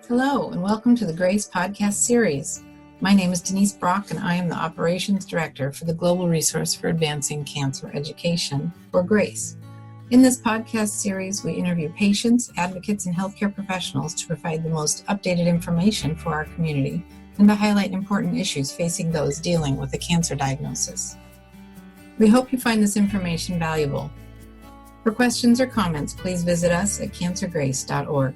Hello, and welcome to the GRACE podcast series. My name is Denise Brock, and I am the Operations Director for the Global Resource for Advancing Cancer Education, or GRACE. In this podcast series, we interview patients, advocates, and healthcare professionals to provide the most updated information for our community and to highlight important issues facing those dealing with a cancer diagnosis. We hope you find this information valuable. For questions or comments, please visit us at cancergrace.org.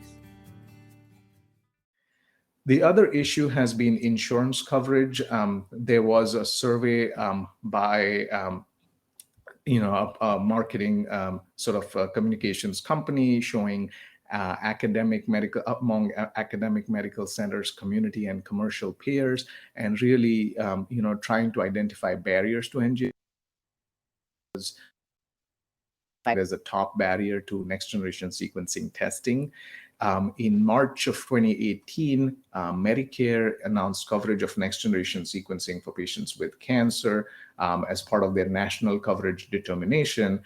The other issue has been insurance coverage. There was a survey by a marketing communications company showing among academic medical centers, community and commercial payers, and really trying to identify barriers to NGS as a top barrier to next generation sequencing testing. In March of 2018, Medicare announced coverage of next-generation sequencing for patients with cancer as part of their national coverage determination.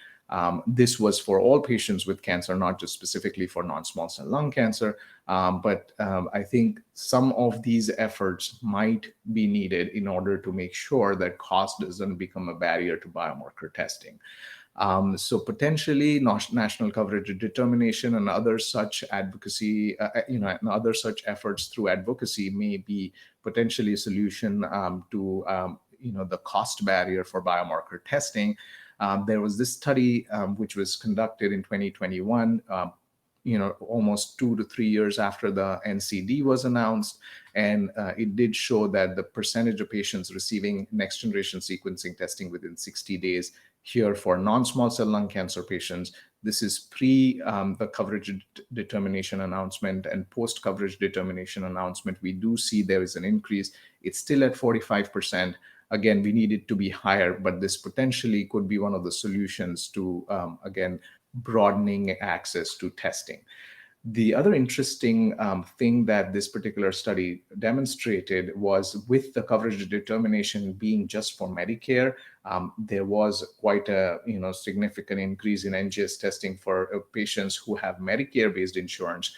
This was for all patients with cancer, not just specifically for non-small cell lung cancer. But I think some of these efforts might be needed in order to make sure that cost doesn't become a barrier to biomarker testing. So potentially national coverage determination and other such advocacy, and other such efforts through advocacy may be potentially a solution to the cost barrier for biomarker testing. There was this study which was conducted in 2021, almost 2 to 3 years after the NCD was announced. And it did show that the percentage of patients receiving next generation sequencing testing within 60 days here for non-small cell lung cancer patients, this is pre the coverage determination announcement, and post coverage determination announcement, we do see there is an increase. It's still at 45%. Again, we need it to be higher, but this potentially could be one of the solutions to, broadening access to testing. The other interesting thing that this particular study demonstrated was, with the coverage determination being just for Medicare, there was quite a significant increase in NGS testing for patients who have Medicare-based insurance,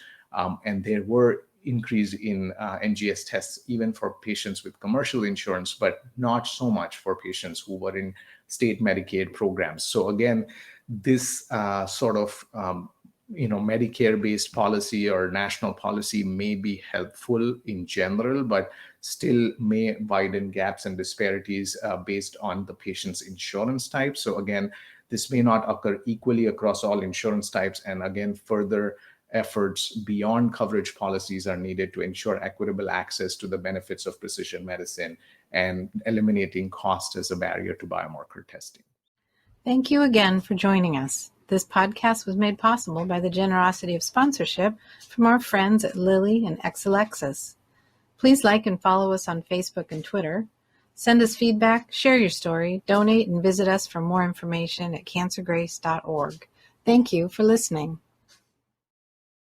and there were increase in NGS tests even for patients with commercial insurance, but not so much for patients who were in state Medicaid programs. So again, this Medicare-based policy or national policy may be helpful in general, but still may widen gaps and disparities based on the patient's insurance type. So again, this may not occur equally across all insurance types. And again, further efforts beyond coverage policies are needed to ensure equitable access to the benefits of precision medicine and eliminating cost as a barrier to biomarker testing. Thank you again for joining us. This podcast was made possible by the generosity of sponsorship from our friends at Lilly and Exelixis. Please like and follow us on Facebook and Twitter. Send us feedback, share your story, donate, and visit us for more information at cancergrace.org. Thank you for listening.